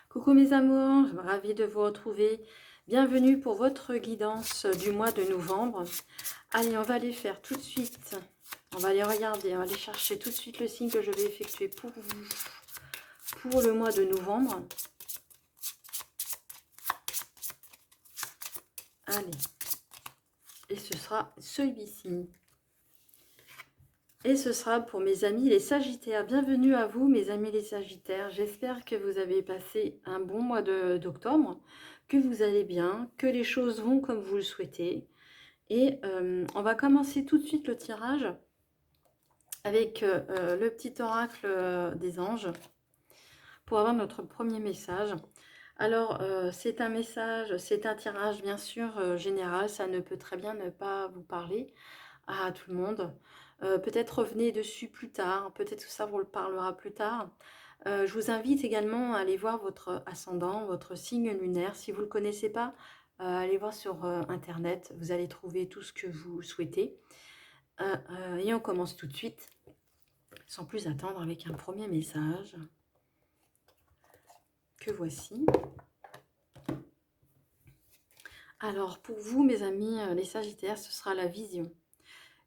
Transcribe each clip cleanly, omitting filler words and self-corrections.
Coucou mes amours, je suis ravie de vous retrouver. Bienvenue pour votre guidance du mois de novembre. Allez, on va aller faire tout de suite. On va aller regarder, on va aller chercher tout de suite le signe que je vais effectuer pour vous pour le mois de novembre. Allez, et ce sera celui-ci. Et ce sera pour mes amis les Sagittaires. Bienvenue à vous mes amis les Sagittaires. J'espère que vous avez passé un bon mois d'octobre, que vous allez bien, que les choses vont comme vous le souhaitez. Et on va commencer tout de suite le tirage avec le petit oracle des anges pour avoir notre premier message. Alors, c'est un message, c'est un tirage bien sûr général, ça ne peut très bien ne pas vous parler à tout le monde. Peut-être revenez dessus plus tard, peut-être que ça vous le parlera plus tard. Je vous invite également à aller voir votre ascendant, votre signe lunaire. Si vous ne le connaissez pas, allez voir sur Internet, vous allez trouver tout ce que vous souhaitez. Et on commence tout de suite, sans plus attendre, avec un premier message que voici. Alors, pour vous, mes amis, les Sagittaires, ce sera la vision.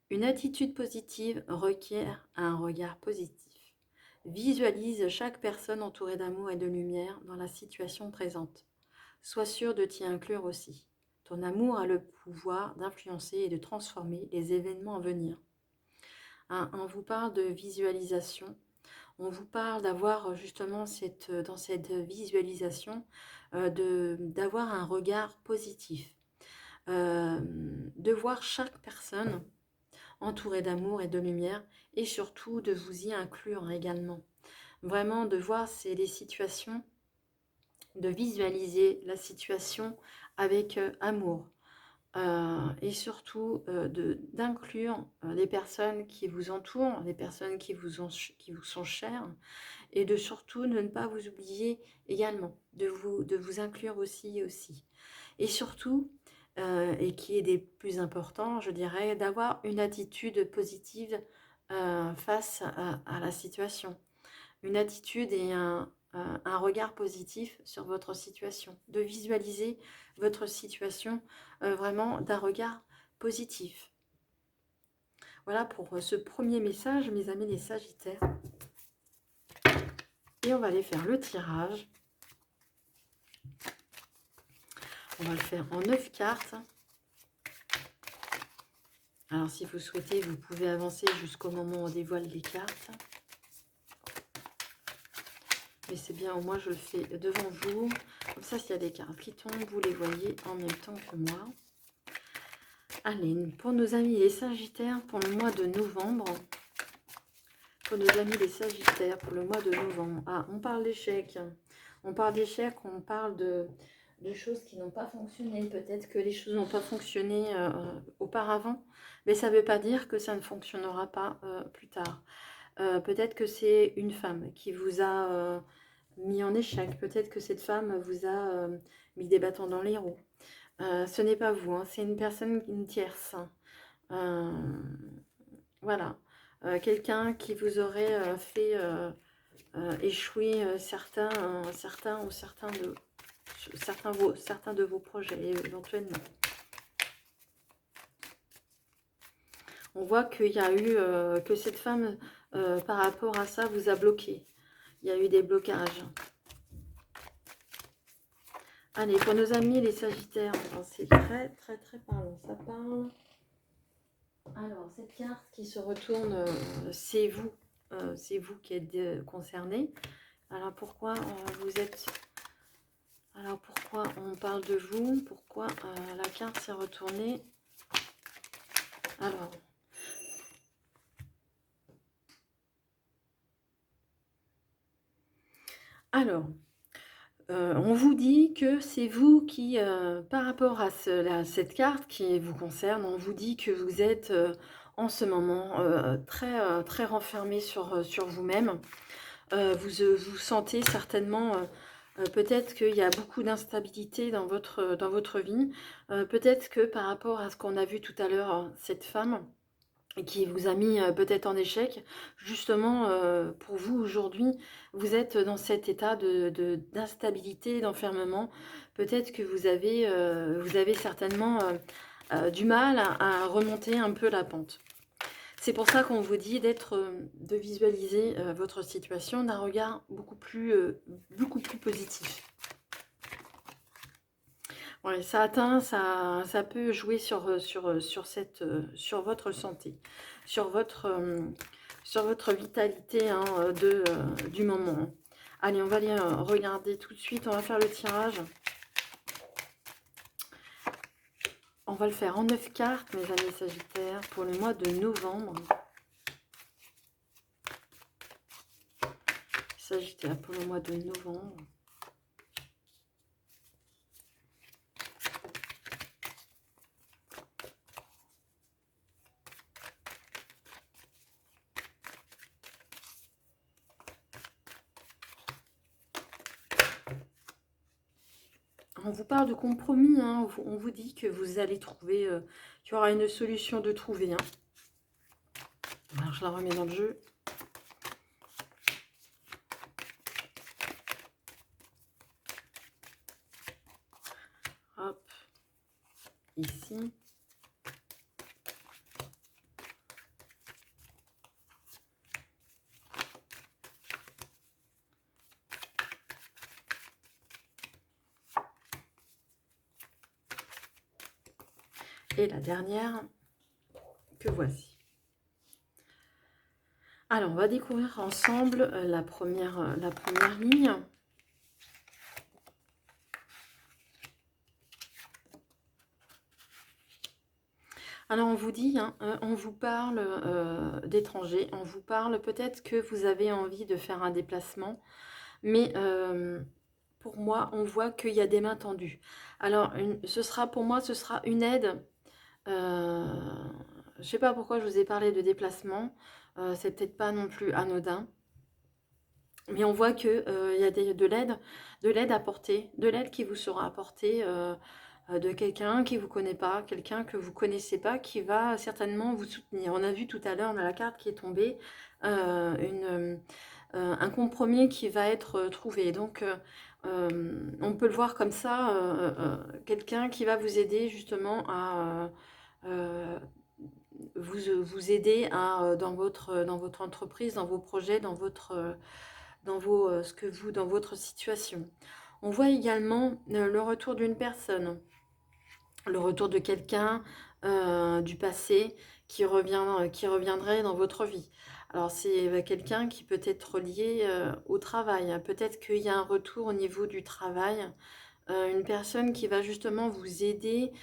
Une attitude positive requiert un regard positif. Visualise chaque personne entourée d'amour et de lumière dans la situation présente. Sois sûr de t'y inclure aussi. Ton amour a le pouvoir d'influencer et de transformer les événements à venir. On vous parle de visualisation. On vous parle d'avoir justement dans cette visualisation, d'avoir un regard positif. De voir chaque personne entourée d'amour et de lumière et surtout de vous y inclure également. Vraiment de voir les situations, de visualiser la situation avec amour. Et surtout d'inclure les personnes qui vous entourent, les personnes qui vous sont chères, et de surtout ne pas vous oublier également, de vous inclure aussi. Et surtout, et qui est des plus importants, je dirais, d'avoir une attitude positive face à la situation. Une attitude et un regard positif sur votre situation. De visualiser votre situation vraiment d'un regard positif. Voilà pour ce premier message, mes amis les Sagittaires. Et on va aller faire le tirage. On va le faire en 9 cartes. Alors, si vous souhaitez, vous pouvez avancer jusqu'au moment où on dévoile les cartes. Mais c'est bien, au moins je le fais devant vous. Comme ça, s'il y a des cartes qui tombent, vous les voyez en même temps que moi. Allez, pour nos amis les Sagittaires, pour le mois de novembre. Pour nos amis les Sagittaires, pour le mois de novembre. Ah, on parle d'échecs. On parle d'échecs, on parle de choses qui n'ont pas fonctionné. Peut-être que les choses n'ont pas fonctionné auparavant, mais ça ne veut pas dire que ça ne fonctionnera pas plus tard. Peut-être que c'est une femme qui vous a mis en échec. Peut-être que cette femme vous a mis des bâtons dans les roues. Ce n'est pas vous, hein, c'est une personne, une tierce. Voilà. Quelqu'un qui vous aurait fait échouer certains de vos projets éventuellement. On voit qu'il y a eu que cette femme par rapport à ça vous a bloqué. Il y a eu des blocages. Allez, pour nos amis les Sagittaires, c'est très parlant. Ça parle. Alors, cette carte qui se retourne, c'est vous. C'est vous qui êtes concerné. Alors, pourquoi vous êtes... Alors, pourquoi on parle de vous? Pourquoi la carte s'est retournée? Alors, on vous dit que c'est vous qui, par rapport à cette carte qui vous concerne, on vous dit que vous êtes en ce moment très renfermé sur vous-même. Vous sentez certainement, peut-être qu'il y a beaucoup d'instabilité dans votre vie. Peut-être que par rapport à ce qu'on a vu tout à l'heure, cette femme, qui vous a mis peut-être en échec. Justement, pour vous aujourd'hui, vous êtes dans cet état d'instabilité, d'enfermement. Peut-être que vous avez certainement du mal à remonter un peu la pente. C'est pour ça qu'on vous dit de visualiser votre situation d'un regard beaucoup plus positif. Ouais, ça peut jouer sur votre santé, sur votre vitalité hein, du moment. Allez, on va aller regarder tout de suite, on va faire le tirage. On va le faire en 9 cartes, mes amis Sagittaires, pour le mois de novembre. Sagittaire, pour le mois de novembre. On vous parle de compromis, hein. On vous dit que vous allez trouver, qu'il y aura une solution de trouver. Hein. Alors, je la remets dans le jeu. Hop, ici. Et la dernière que voici. Alors, on va découvrir ensemble la première ligne. Alors, on vous dit, hein, on vous parle d'étrangers, on vous parle peut-être que vous avez envie de faire un déplacement, mais pour moi, on voit qu'il y a des mains tendues. Alors, pour moi, ce sera une aide. Je ne sais pas pourquoi je vous ai parlé de déplacement. C'est peut-être pas non plus anodin. Mais on voit qu'il y a de l'aide apportée, de l'aide qui vous sera apportée de quelqu'un qui ne vous connaît pas, quelqu'un que vous ne connaissez pas, qui va certainement vous soutenir. On a vu tout à l'heure, on a la carte qui est tombée, un compromis qui va être trouvé. Donc, on peut le voir comme ça, quelqu'un qui va vous aider justement à vous aider dans votre entreprise, dans vos projets, dans votre situation. On voit également le retour d'une personne, le retour de quelqu'un du passé qui reviendrait dans votre vie. Alors c'est quelqu'un qui peut être lié au travail. Peut-être qu'il y a un retour au niveau du travail, une personne qui va justement vous aider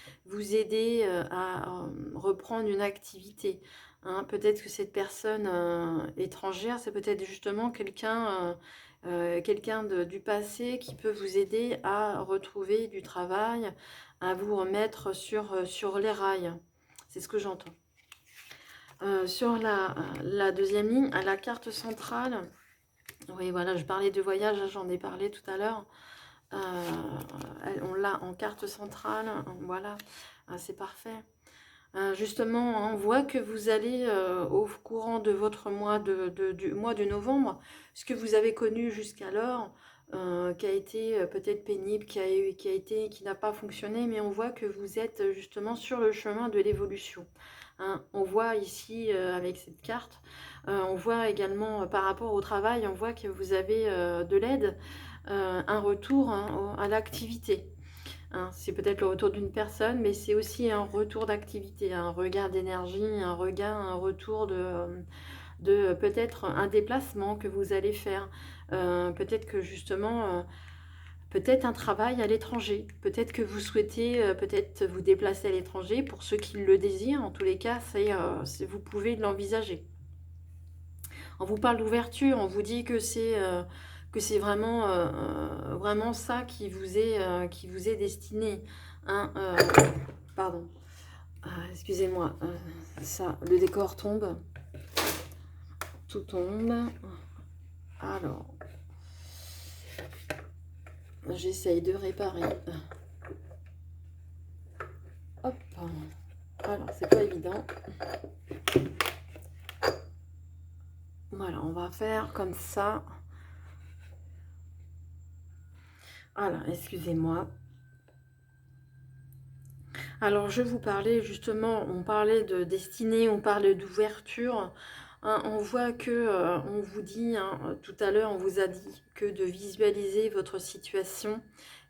à reprendre une activité. Hein. Peut-être que cette personne étrangère, c'est peut-être justement quelqu'un du passé qui peut vous aider à retrouver du travail, à vous remettre sur les rails. C'est ce que j'entends. Sur la deuxième ligne, à la carte centrale, oui, voilà, je parlais de voyage, j'en ai parlé tout à l'heure. On l'a en carte centrale, voilà, c'est parfait. Justement, on voit que vous allez au courant de votre du mois de novembre, ce que vous avez connu jusqu'alors, qui a été peut-être pénible, qui n'a pas fonctionné, mais on voit que vous êtes justement sur le chemin de l'évolution. Hein. On voit ici avec cette carte, on voit également par rapport au travail, on voit que vous avez de l'aide, un retour hein, à l'activité. Hein, c'est peut-être le retour d'une personne, mais c'est aussi un retour d'activité, un regard d'énergie, un retour de peut-être un déplacement que vous allez faire. Peut-être que justement, peut-être un travail à l'étranger. Peut-être que vous souhaitez peut-être vous déplacer à l'étranger. Pour ceux qui le désirent, en tous les cas, vous pouvez l'envisager. On vous parle d'ouverture, on vous dit que c'est vraiment, vraiment ça qui vous est destiné. Hein, pardon, excusez-moi, le décor tombe, tout tombe. Alors, j'essaye de réparer. Hop, alors c'est pas évident. va faire comme ça. Voilà, excusez-moi. Alors, je vous parlais justement, on parlait de destinée, on parlait d'ouverture. Hein, on voit que, on vous dit, hein, tout à l'heure, on vous a dit que de visualiser votre situation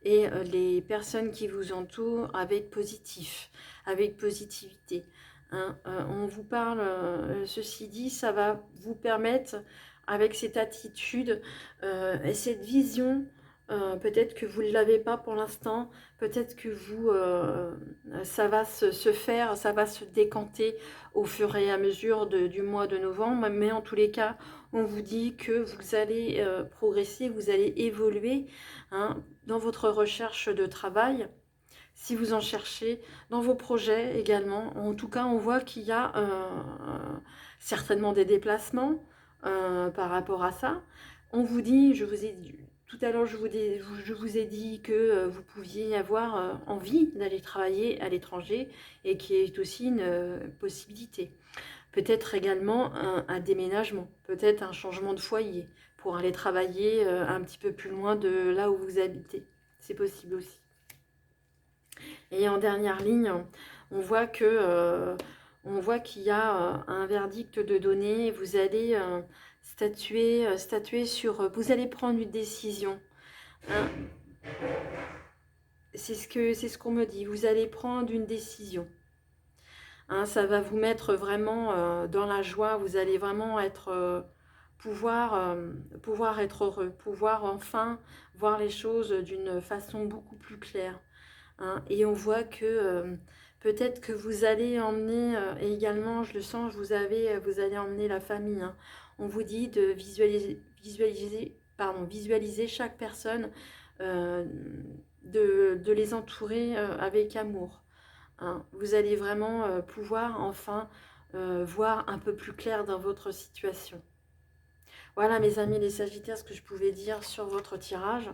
et les personnes qui vous entourent avec positif, avec positivité. Hein. On vous parle, ceci dit, ça va vous permettre, avec cette attitude et cette vision, peut-être que vous ne l'avez pas pour l'instant, peut-être que vous, ça va se faire, ça va se décanter au fur et à mesure du mois de novembre, mais en tous les cas, on vous dit que vous allez progresser, vous allez évoluer, hein, dans votre recherche de travail, si vous en cherchez, dans vos projets également. En tout cas, on voit qu'il y a certainement des déplacements par rapport à ça. On vous dit, je vous ai dit, tout à l'heure, je vous ai dit que vous pouviez avoir envie d'aller travailler à l'étranger et qui est aussi une possibilité. Peut-être également un déménagement, peut-être un changement de foyer pour aller travailler un petit peu plus loin de là où vous habitez. C'est possible aussi. Et en dernière ligne, on voit que on voit qu'il y a un verdict de donner. Vous allez statuer sur, vous allez prendre une décision. Hein. C'est ce qu'on me dit. Vous allez prendre une décision. Hein, ça va vous mettre vraiment dans la joie. Vous allez vraiment être pouvoir être heureux, pouvoir enfin voir les choses d'une façon beaucoup plus claire. Hein. Et on voit que peut-être que vous allez emmener et également, je le sens, vous allez emmener la famille. Hein. On vous dit de visualiser chaque personne, de les entourer avec amour. Hein. Vous allez vraiment pouvoir enfin voir un peu plus clair dans votre situation. Voilà mes amis les Sagittaires, ce que je pouvais dire sur votre tirage.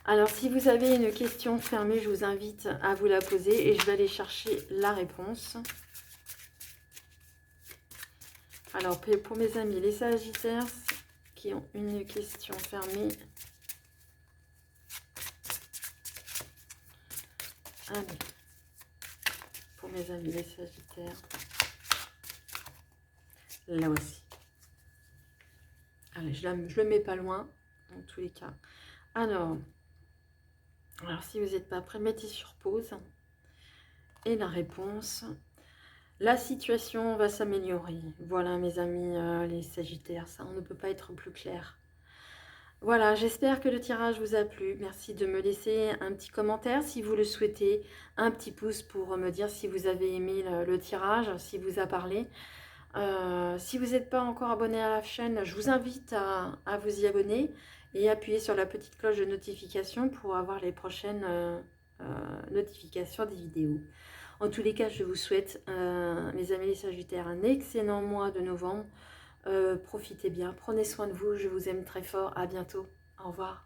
Alors, si vous avez une question fermée, je vous invite à vous la poser et je vais aller chercher la réponse. Alors, pour mes amis, les Sagittaires qui ont une question fermée. Allez, pour mes amis, les Sagittaires. Là aussi. Allez, je le mets pas loin, dans tous les cas. Alors si vous n'êtes pas prêts, mettez sur pause. Et la réponse, la situation va s'améliorer. Voilà mes amis les Sagittaires, ça on ne peut pas être plus clair. Voilà, j'espère que le tirage vous a plu. Merci de me laisser un petit commentaire si vous le souhaitez, un petit pouce pour me dire si vous avez aimé le tirage, si vous a parlé. Si vous n'êtes pas encore abonné à la chaîne, je vous invite à vous y abonner et appuyer sur la petite cloche de notification pour avoir les prochaines notifications des vidéos. En tous les cas, je vous souhaite, mes amis les Sagittaires, un excellent mois de novembre. Profitez bien, prenez soin de vous, je vous aime très fort, à bientôt, au revoir.